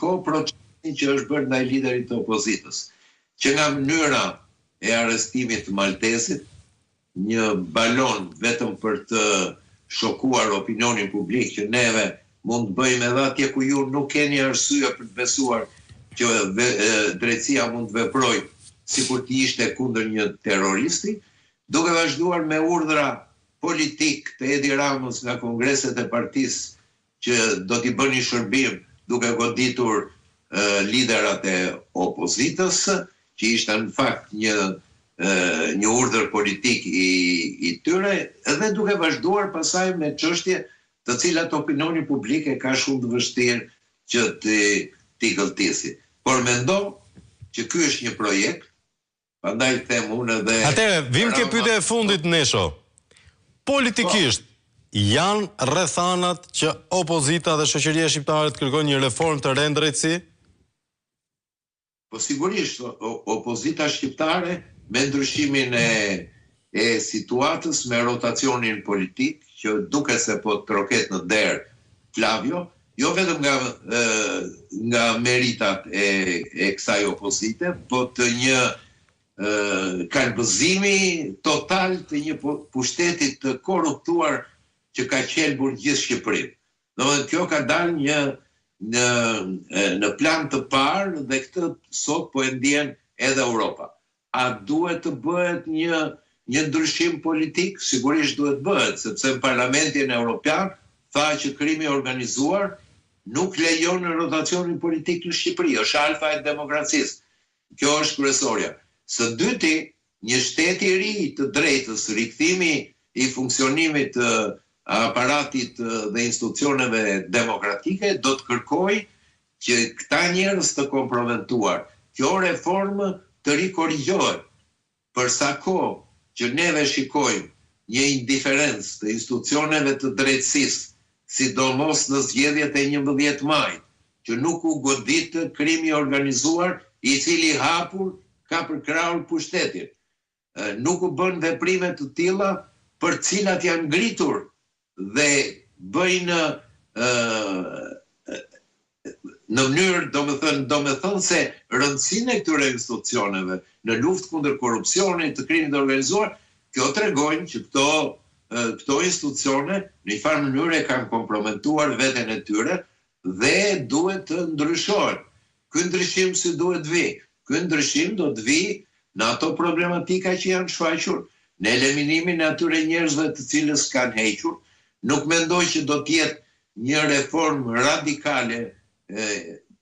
ko procesin që është bërë ndaj liderit të opozitës, që nga mënyra e arrestimit të Maltesit, një balon vetëm për të shokuar opinionin publik që neve mund të bëjmë edhe atje ku ju nuk keni arsye për të besuar që drejtësia mund të veprojë sikur të ishte kundër një terroristi, duke vazhduar me urdhra politik të Edi Ramës nga kongreset e partisë që do t'i bëni shërbim duke goditur liderat e opozitës, që ishte në fakt një urdhër politik i tyre, edhe duke vazhduar pasaj me çështje të cilat opinioni publik e ka shumë të vështirë që t'i gëlltisi. Por mendo që ky është një projekt, prandaj them unë edhe... Atëherë, vim ke pyetja e fundit, Nesho. Politikisht, janë rrethanat që opozita dhe shoqëria shqiptare të kërkojnë një reformë të re në drejtësi? Po sigurisht, opozita shqiptare me ndryshimin e situatës, me rotacionin politik, që duke se po troket në derë Flavio, jo vetëm nga meritat e kësaj opozite, po të një kalbëzimi total të një pushtetit të korruptuar që ka qelbur gjithë Shqipërinë. Domethënë kjo ka dalë në plan të parë dhe këtë sot po e ndjen edhe Europa. A duhet të bëhet një ndryshim politik? Sigurisht duhet bëhet, sepse në Parlamentin Evropian tha që krimi organizuar nuk lejon në rotacionin politik në Shqipëri, është alfa e demokracisë. Kjo është kryesorja. Së dyti, një shtet i ri të drejtës, rikthimi i funksionimit të aparatit dhe institucioneve demokratike do të kërkojë që këta njerëz të komprometuar, kjo reformë të rikorrigjohet. Për sa kohë që neve shikojmë një indiferencë të institucioneve të drejtësisë, sidomos në zgjedhjet e 11 majit, që nuk u godit krimi organizuar i cili hapur ka përkrahur pushtetin. Nuk u bën veprime të tilla për cilat janë ngritur dhe bëjnë në mënyrë, domethënë se rëndësinë e këtyre institucioneve në luftë kundër korrupsionit, të krimit të organizuar, kjo tregojnë që këto institucione në një farë mënyrë e kanë komprometuar veten e tyre dhe duhet të ndryshohen. Ky ndryshim si duhet vi? Ky ndryshim do të vi në ato problematika që janë shfaqur, në eliminimin e atyre njerëzve të cilës kanë hequr. Nuk mendoj që do të jetë një reformë radikale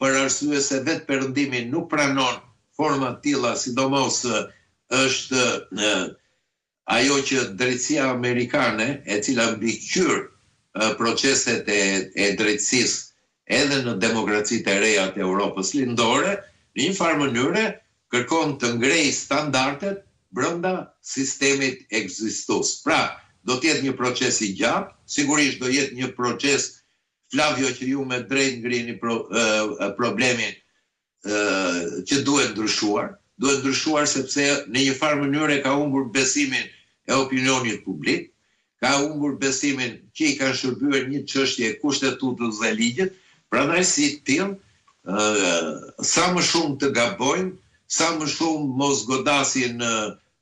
për arsye se vetë Perëndimi nuk pranon forma të tilla, sidomos është ajo që drejtësia amerikane, e cila mbikëqyr proceset e drejtësisë edhe në demokracitë e reja të Europës lindore, në një farë mënyre kërkon të ngrejë standardet brenda sistemit ekzistues. Pra, do të jetë një proces i gjatë, sigurisht do jetë një proces, Flavio, që ju me drejt ngrini problemin që duhet ndryshuar sepse në një farë mënyre ka humbur besimin e opinionit publik, ka humbur besimin që i kanë shërbyer një çështje kushtetutës dhe ligjit, prandaj si tillë sa më shumë të gabojnë, sa më shumë mos godasin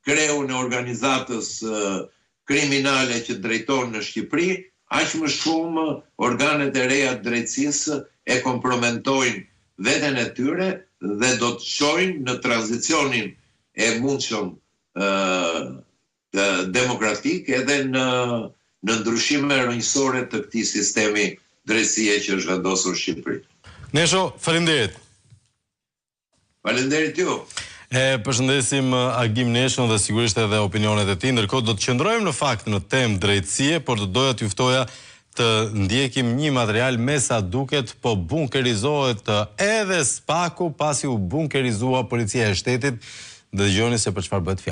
kreun e organizatës kriminale që drejton në Shqipëri, aq më shumë organet e reja të drejtësisë e kompromentojnë veten e tyre dhe do të çojnë në tranzicionin e mundshëm demokratik edhe në ndryshime rrënjësore të këtij sistemi drejtësie që është vendosur në Shqipëri. Nesho, faleminderit. Faleminderit ju. Përshëndesim Agim Neshon dhe sigurisht edhe opinionet e tij. Ndërkohë do të qëndrojmë në fakt në temë drejtësie, por do doja t'ju ftoja të ndjekim një material me sa duket po bunkerizohet edhe Spaku pasi u bunkerizua policia e shtetit. Dëgjoni se për çfarë bëhet fjalë.